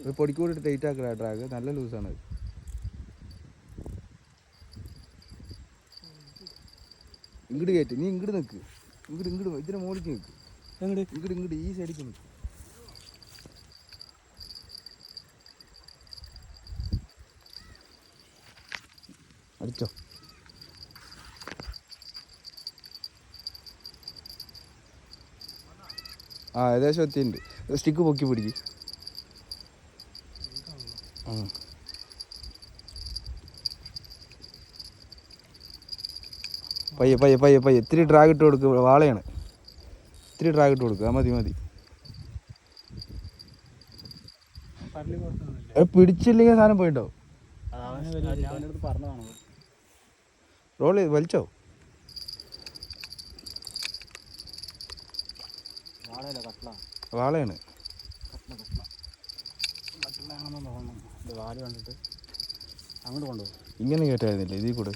ഒരു പൊടിക്ക് കൂടി ടൈറ്റ് ആക്കുക ഡ്രാഗ്. നല്ല ലൂസാണ്. ഇങ്ങോട്ട് കയറ്റി. നീ ഇങ്ങോട്ട് നിൽക്ക്. ഇങ്ങോട്ട് ഇതിനെ മോളിക്ക് നിൽക്ക്. ഇങ്ങോട്ട് ഈ സൈഡിലേക്ക് നിൽക്ക്. അടിച്ചോ. ആ ഏകദേശം എത്തിയിട്ടുണ്ട്. സ്റ്റിക്ക് പൊക്കി പിടിക്കും. പയ്യെ പയ്യെ പയ്യെ പയ്യെ ഇത്തിരി ഡ്രാഗ് ഇട്ട് കൊടുക്കുക. വാളയാണ്. ഇത്തിരി ഡ്രാഗ് ഇട്ട് കൊടുക്കുക. മതി മതി. പിടിച്ചില്ലെങ്കിൽ സാധനം പോയിട്ടോ. റോൾ ചെയ്ത് വലിച്ചോ. വാളയാണ്. അങ്ങോട്ട് കൊണ്ടുപോകും. ഇങ്ങനെ കേട്ടായിരുന്നില്ല ഇതിൽ കൂടെ.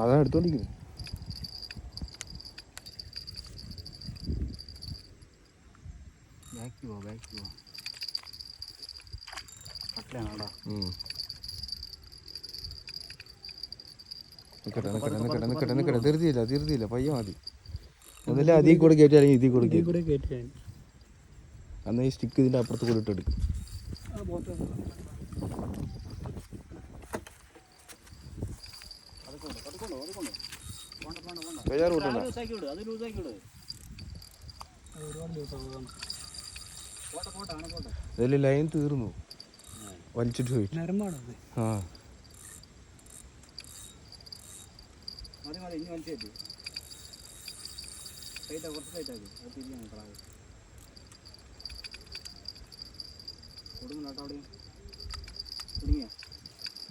അതാണ് എടുത്തോണ്ടിരിക്കുന്നത്. ബാക്ക് പോവാ കട്ടിലാണോ? നിക്കട്ടെ ധൃതിയില്ല പയ്യ മതി. ഒന്നില്ല അതിൽ കൂടെ കയറ്റി അല്ലെങ്കിൽ ഇതിൽ കൂടെ കയറ്റി. അന്ന് ഈ സ്റ്റിക്ക് ഇതിൻ്റെ അപ്പുറത്ത് കൂടെ ഇട്ടെടുക്കും. അതിൽ ലൈൻ തീർന്നു. വലിച്ചിട്ട് പോയി. ആ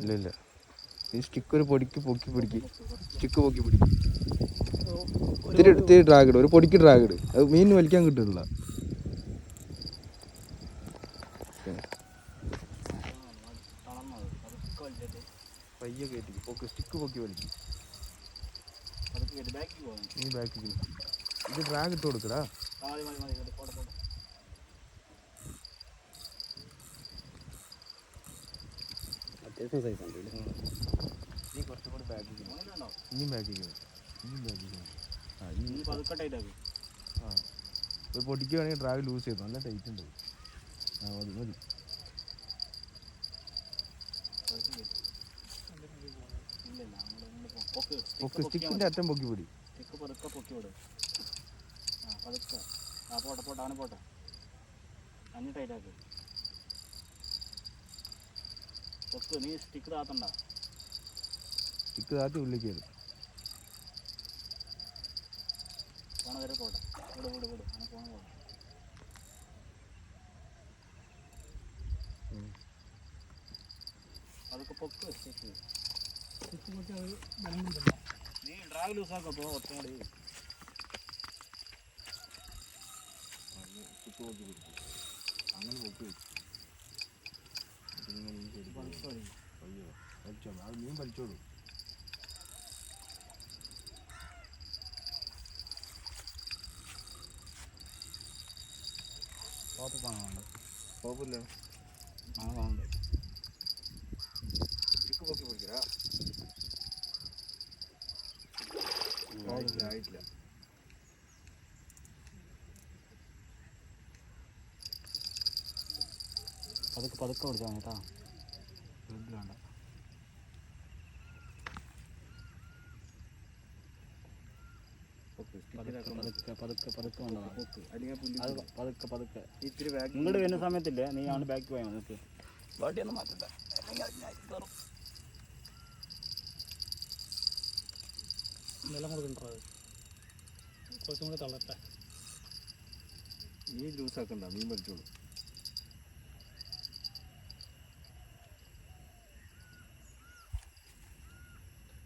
ഇല്ല ഈ സ്റ്റിക്ക് ഒരു പൊടിക്ക് പൊക്കി പിടിക്കും. സ്റ്റിക്ക് പൊക്കി പിടിക്കും. ഇത്തിരി ഡ്രാഗ് ഇടും. ഒരു പൊടിക്ക് ഡ്രാഗ് ഇടും. അത് മീൻ വലിക്കാൻ കിട്ടില്ല. പയ്യെ കയറ്റി പൊക്ക്. സ്റ്റിക്ക് പൊക്കി വലിക്കും. നീ ബാക്കിൽ ഇത് ഡ്രാഗ് ഇട്ട് കൊടുക്കടാ. നീ കുറച്ചും കൂടി ബാക്കിൽ ഇനിയും ബാക്കിൽ ഒരു പൊടിക്ക് വേണമെങ്കിൽ ഡ്രാഗ് ലൂസ് ചെയ്തു. നല്ല ടൈറ്റ് ഉണ്ട്. ആ മതി. പൊക്ക്. സ്റ്റിക്കിൻ്റെ അറ്റം പൊക്കി പിടി. പോട്ടെ. അഞ്ഞ് ടൈറ്റാക്ക്. നീ സ്റ്റിക്ക് താത്തണ്ട. സ്റ്റിക്ക് താത്തി ഉള്ളിലേക്ക് വരും. പോണ വരെ പോട്ടെ. വിട് അങ്ങനെ പോണ. അതൊക്കെ പൊക്ക്. നീ ഡ്രാഗ് ലൂസാക്കപ്പോ ഒറ്റടി അങ്ങനെ പൊക്കി വെച്ചു. വലിച്ചോ. അത് മീൻ വലിച്ചോളൂ. കുഴപ്പമില്ല. സ്റ്റിക്ക് പൊക്കി പിടിക്കടാ. ആയിട്ടില്ല. പതുക്കെ കൊടുത്താൽ കേട്ടോ. വേണ്ട. പതുക്കെ ഇങ്ങോട്ട് വരുന്ന സമയത്തില്ലേ നീ ആണ് ബാക്ക് പോയാൽ നിനക്ക് ബാട്ടിയൊന്നും മാറ്റണ്ട. നിലം കൊടുക്കണ്ടോ? കുറച്ചും കൂടെ തള്ളട്ടെ. നീ ലൂസാക്കണ്ട. മീൻ വലിച്ചോളൂ.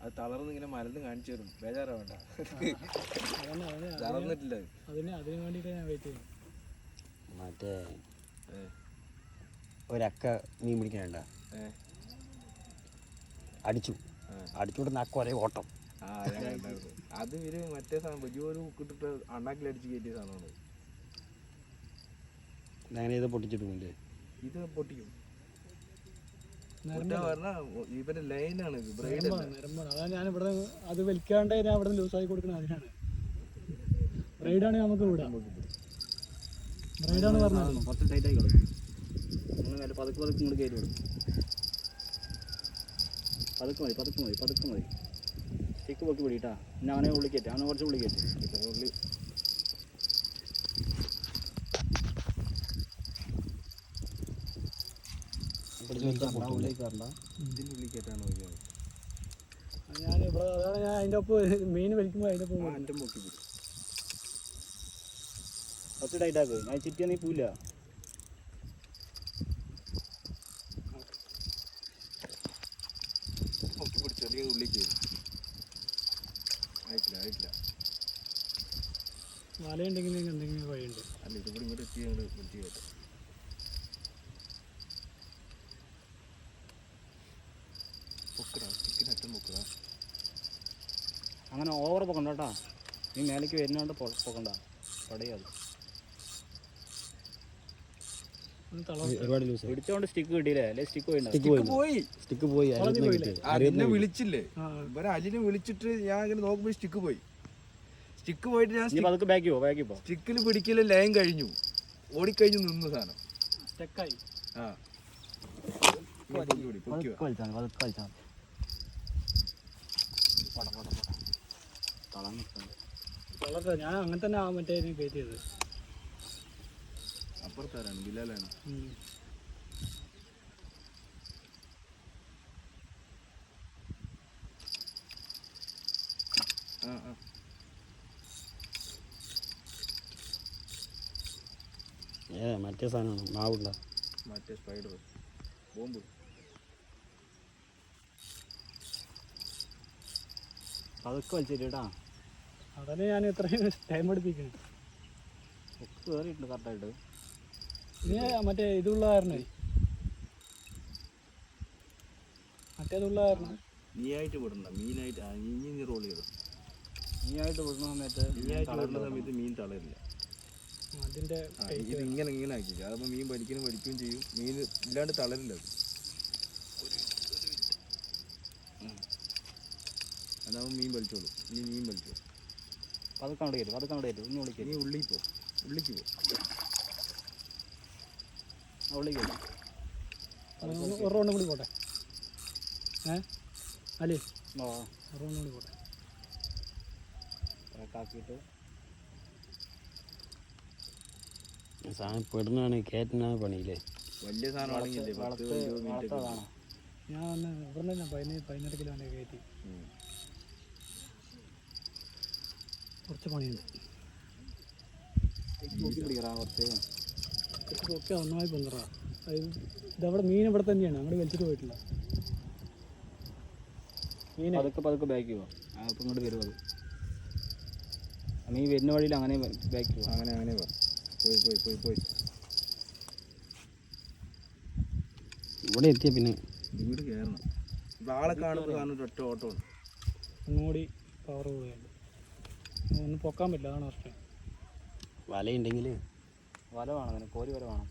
അത് തളർന്ന് ഇങ്ങനെ മലന്ന് കാണിച്ചു തരും. ബേജാറാവണ്ട. തളർന്നിട്ടില്ല. അതിന് വേണ്ടിയിട്ട് ഞാൻ വെയിറ്റ് ചെയ്യും. മറ്റേ ഒരക്ക മീൻ പിടിക്കാനുണ്ട അടിച്ചു. അടിച്ചുകൊണ്ട് നക്ക ഒരേ ഓട്ടം. അത് ഇവര് മറ്റേ സാധനം വലിയൊരു കിട്ടിട്ട് അണ്ണാക്കിലടിച്ച് കയറ്റിയ സാധനമാണ്. അങ്ങനെ ഇത് പൊട്ടിച്ചിട്ടില്ലേ? ഇത് പൊട്ടിക്കും. ഇവരുടെ ലൈനാണ് ബ്രൈഡ്. അതാണ് ഞാൻ ഇവിടെ അത് വലിക്കാണ്ട് ഞാൻ ഇവിടെ ലൂസാക്കി കൊടുക്കുന്നത് അതിനാണ്. ബ്രൈഡാണ് നമുക്ക് വിടാം. ബ്രൈഡാണ് പറഞ്ഞത്. കുറച്ച് ടൈറ്റ് ആയി കൊടുക്കും. പതുക്കെ പതുക്കെ ഇങ്ങോട്ട് കയറ്റി കൊടുക്കും. പതുക്കെ മതി. സ്റ്റിക്ക് പൊക്കി പിടിട്ടാ. പിന്നെ അവനെ ഉള്ളി കയറ്റി. അവനെ കുറച്ച് ഉള്ളി കയറ്റി. ഉള്ളി ഇതിനുള്ളിൽ കയറ്റാണ് ഞാൻ ഇവിടെ അതാണ് ഞാൻ അതിൻ്റെ ഒപ്പം മീൻ വലിക്കുമ്പോൾ അതിൻ്റെ ഒപ്പം എൻ്റെ പൊക്കി പിടിക്കും. കുറച്ച് ടൈറ്റ് ആക്ക്. ഞാൻ ചിറ്റിയാ നീ പൂല. പൊക്കി പിടിച്ചു അല്ലെങ്കിൽ ഉള്ളിൽ കയറി. ആയിട്ടില്ല. വലയുണ്ടെങ്കിൽ എന്തെങ്കിലും വഴിയുണ്ട്. അല്ല ഇതിവിടെ ഇങ്ങോട്ട് എത്തി ഞങ്ങൾ പിടിച്ച് കയറ്റാം. അങ്ങനെ ഓവർ പൊക്കണ്ട കേട്ടോ. നീ മേലേക്ക് വരുന്നോണ്ട് പൊക്കണ്ട. പടയത് ഒരുപാട് ലൂസ് പിടിച്ചോണ്ട് സ്റ്റിക്ക് കിട്ടിയില്ലേ? അല്ലെ സ്റ്റിക്ക് പോയി. സ്റ്റിക്ക് പോയി. എന്നെ വിളിച്ചില്ലേ ഇവരെ അലിനെ വിളിച്ചിട്ട് ഞാൻ ഇങ്ങനെ നോക്കുമ്പോൾ സ്റ്റിക്ക് പോയിട്ട് ഞാൻ പതുക്കെ ബാക്കി പോ. സ്റ്റിക്കിൽ പിടിക്കല് ലൈൻ കഴിഞ്ഞു, ഓടിക്കഴിഞ്ഞു നിന്നു സാധനം. സ്റ്റക്കായി. ഞാൻ അങ്ങനെ തന്നെ മറ്റേ കയറ്റിയത്. അപ്പുറത്താരാണ്? ബിലാലാണ്. മറ്റേ സാധനമാണ് മാവുള്ള മറ്റേ സ്പൈഡർ ബോംബ്. പതുക്കെ വലിച്ചിട്ടാ. അതന്നെ ഞാൻ ഇത്രയും ടൈം എടുപ്പിക്കുന്നത്. കയറിയിട്ടുണ്ട് കറക്റ്റായിട്ട്. ഇനി മറ്റേ ഇതുള്ള കാരണേ മറ്റേതുള്ള കാരണം നീയായിട്ട് വിടണ്ട. മീനായിട്ട് നീ റോൾ ചെയ്തു. നീയായിട്ട് വിടുന്ന സമയത്ത് മീൻ തളരില്ല. അതിൻ്റെ ഇത് ഇങ്ങനെ ആക്കില്ല. അതപ്പോൾ മീൻ വലിക്കുകയും ചെയ്യും. മീൻ ഇല്ലാണ്ട് തളരില്ല. അതാവുമ്പോൾ മീൻ വലിച്ചോളൂ. മീൻ വലിച്ചോ. പതുക്കെ കയറ്റും. ഇനി നീ ഉള്ളിക്ക് പോ. ഒരു റൗണ്ടും കൂടി പോട്ടെ. അല്ലേ ഒരു റൗണ്ടും കൂടി പോട്ടെ. ആക്കിയിട്ട് സാധനം പെടുന്നാണ് കയറ്റുന്നാണ് പണിയില്ലേ? വലിയ സാധനമാണെങ്കിലേ ഞാൻ വന്ന് ഇവിടെ തന്നെ 17 കിലോ കയറ്റി. കുറച്ച് പണിയുണ്ട്. ഒക്കെ ഒന്നായി പൊന്തറ. ഇതവിടെ മീൻ ഇവിടെ തന്നെയാണ്. അങ്ങോട്ട് വലിച്ചിട്ട് പോയിട്ടില്ല. മീൻ പതുക്കെ ബാക്ക് പോവാം. അപ്പം ഇങ്ങോട്ട് വരും. അത് മീൻ വരുന്ന വഴിയിൽ അങ്ങനെ ബാക്ക് പോവാം. അങ്ങനെ പോയി ഇവിടെ എത്തിയ പിന്നെ വീട് കയറണം. ആളെ കാണുമ്പോൾ ഒറ്റ ഓട്ടമാണ്. ഒന്നുകൂടി പവർ കൂടുകയുണ്ട്. ഒന്നും പൊക്കാൻ പറ്റില്ല. അതാണ് പ്രശ്നം. വലയുണ്ടെങ്കിൽ വല വേണം. അതിന് കോരി വല വേണം.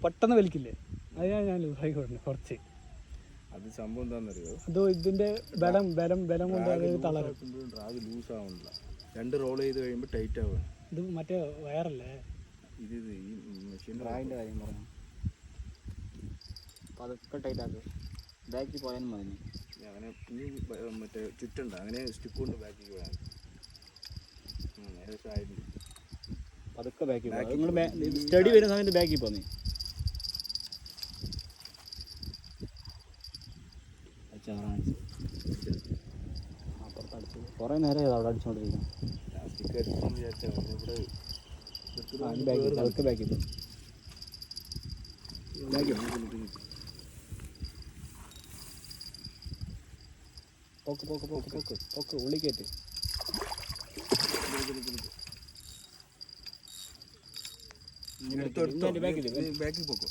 പെട്ടെന്ന് വലിക്കില്ലേ? അതിനാണ് ഞാൻ ലൂസായി കൊടുക്കുന്നത് കുറച്ച്. അത് സംഭവം എന്താണെന്നറിയോ? അതോ ഇതിൻ്റെ ബലം കൊണ്ട് അത് തളരും. ഡ്രാഗ് ലൂസ് ആവുന്നില്ല. 2 റോൾ ചെയ്ത് കഴിയുമ്പോൾ ടൈറ്റ് ആവുക. ഇത് മറ്റേ വയറല്ലേ? ഇത് ഈ മെഷീൻ ഡ്രാഗിൻ്റെ കാര്യം പറഞ്ഞു. പതുക്കെ ടൈറ്റ് ആക്കുക. ബാക്കി പോയാലും മതി. അങ്ങനെ ഇനി മറ്റേ ചുറ്റുണ്ട്. അങ്ങനെ സ്റ്റിക്ക് കൊണ്ട് ബാക്കിക്ക് പോയാൽ ഏകദേശം ആയിരുന്നു. പതുക്കെ ബാക്കി നിങ്ങൾ സ്റ്റഡി വരുന്ന സമയത്ത് ബാക്കി പോന്നി. അപ്പുറത്തടിച്ചു കുറേ നേരം അവിടെ അടിച്ചുകൊണ്ടിരിക്കണം. സ്റ്റിക്ക് അടിച്ചെന്ന് വിചാരിച്ചാൽ ഇവിടെ പതുക്കെ ബാക്കി പോക്ക് ഉള്ളിക്കേറ്റ്. ബാക്കിൽ പോക്കോ.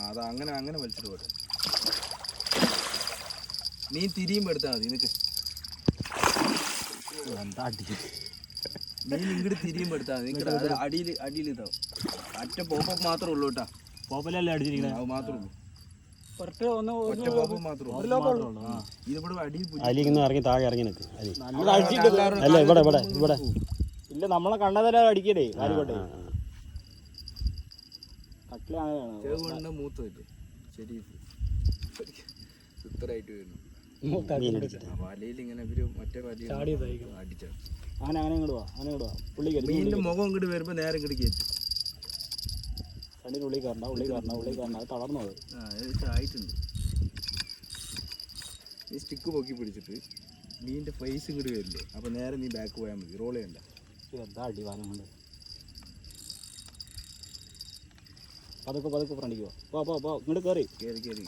അത് അങ്ങനെ അങ്ങനെ വലിച്ചിട്ട് പോട്ടെ. നീ തിരിയുമ്പോൾ എടുത്താൽ മതി. നിനക്ക് എന്താ അടി നീ ഇങ്ങോട്ട് തിരിയുമ്പോൾ എടുത്താൽ മതി. നിൽക്കട അത് അടിയിൽ ഇതാവും. ഒറ്റ പോപ്പ് മാത്രമേ ഉള്ളൂ കേട്ടാ. പോപ്പലല്ലേ അടിച്ചിരിക്കുന്നത്? അത് മാത്രമേ ഉള്ളൂ. ഒറ്റ ഒന്ന് ഒറ്റ പോപ്പ് മാത്രമേ ഉള്ളൂ. ഇതിവിടെ അടിയിൽ അലിങ്ങനെ ഇറങ്ങി താഴെ ഇറങ്ങി നിൽക്കും അലി. നല്ല അടിച്ചിട്ട് അല്ല ഇവിടെ ഇവിടെ ഇവിടെ ഇല്ല, നമ്മളെ കണ്ണതര അടിക്കടേ വാരിക്കോട്ടെ. കട്ടില അങ്ങനെയാണ് മൂത്തല്ലേ ശരി സുത്തരായിട്ട് വരുന്നു. വലയിൽ ഇങ്ങനെ ഇവര് മറ്റേ വലയിൽ അടിച്ചാ അങ്ങനെ അങ്ങനെ ഇങ്ങോട്ട് വാ, അങ്ങനെ ഇങ്ങോട്ട് വാ. പുള്ളി കയറി മീനിന്റെ മുഖം ഇങ്ങോട്ട് വരുമ്പോ നേരെ ഇങ്ങോട്ട് കയറ്റും. കണ്ണിന് ഉള്ളി കയറണ്ട, ഉള്ളി കയറണ്ട, ഉള്ളി കയറണ്ട. അത് തളർന്നു അത്. ഏകദേശം ആയിട്ടുണ്ട്. നീ സ്റ്റിക്ക് പൊക്കി പിടിച്ചിട്ട് മീനിന്റെ ഫേസ് ഇങ്ങോട്ട് വരില്ലേ, അപ്പൊ നേരെ നീ ബാക്ക് പോയാൽ മതി. റോൾ ചെയ്യണ്ട. എന്താ അടിവാനം കൊണ്ട് പതുക്കെ പതുക്കെ ഫ്രണ്ടിക്ക് പോ പോ പോ. ഇങ്ങോട്ട് കയറി കയറി കയറി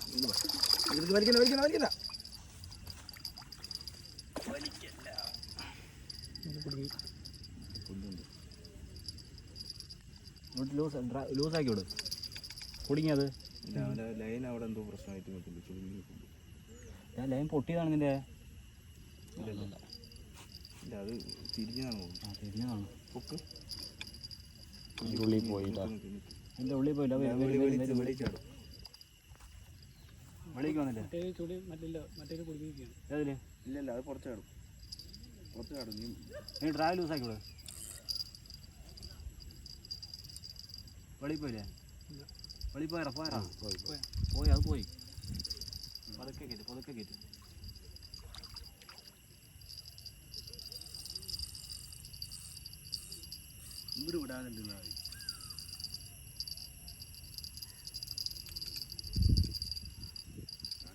വലിക്കണ്ട വലിക്കണ്ട വലിക്കണ്ട. ലൂസാക്കി വിടും. കുടുങ്ങിയത് ഇല്ല, അവൻ്റെ ലൈൻ അവിടെ എന്തോ പ്രശ്നമായിട്ട് നിൽക്കുന്നു. ചുരുങ്ങി നിൽക്കുന്നു. ഞാൻ ലൈൻ പൊട്ടിയതാണ് നിന്റെ. ഇല്ല അത് തിരിഞ്ഞാണ് പോകുന്നത്. ആ തിരിഞ്ഞതാണ്. പൊക്ക് ഉള്ളിൽ പോയിട്ടാ. എൻ്റെ ഉള്ളിൽ പോയില്ല. വെളിച്ചാടും. വെളിക്ക് വന്നില്ലേ? മറ്റേ ചുടി മറ്റേ കുടുങ്ങിയിരിക്കുകയാണ്. ഏതില്? ഇല്ലല്ല അത് പുറത്ത് ചാടും. പുറത്ത് ചാടും. നീ ഡ്രൈവ് ലൂസാക്കി വിട്. വെളിയിൽ പോയില്ലേ? വെളിയിൽ പോയറാ പോയറാ പോയി. അത് പോയി. പതുക്കെ കയറ്റി പതുക്കെ കയറ്റി. ഇങ്ങോട്ട് വിടാനുണ്ടെന്നാ മതി.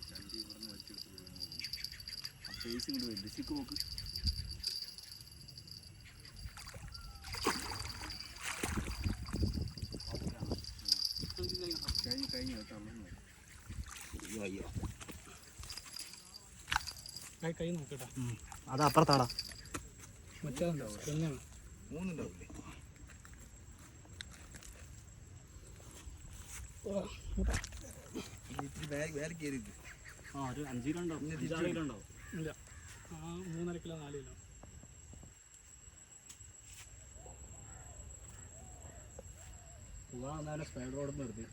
ചണ്ടി ഇവിടെ നിന്ന് വെച്ചെടുത്ത് ഫേസ് ഇങ്ങോട്ട് വരില്ല. സ്റ്റിക്ക് നോക്ക്. കഴിഞ്ഞു കേട്ടോ. അയ്യോ കൈ നോക്കട്ടാ. അത് അപ്പുറത്താടാ. മറ്റേ തെങ്ങാണ്. മൂന്നുണ്ടാവില്ലേ? വേറെ കയറി ആ ഒരു 5 കിലോ ഉണ്ടാവും, 5-6 കിലോ ഉണ്ടാവും. ഇല്ല, 3.5 കിലോ 4 കിലോ. സ്പൈഡർ റോഡ് നിർത്തി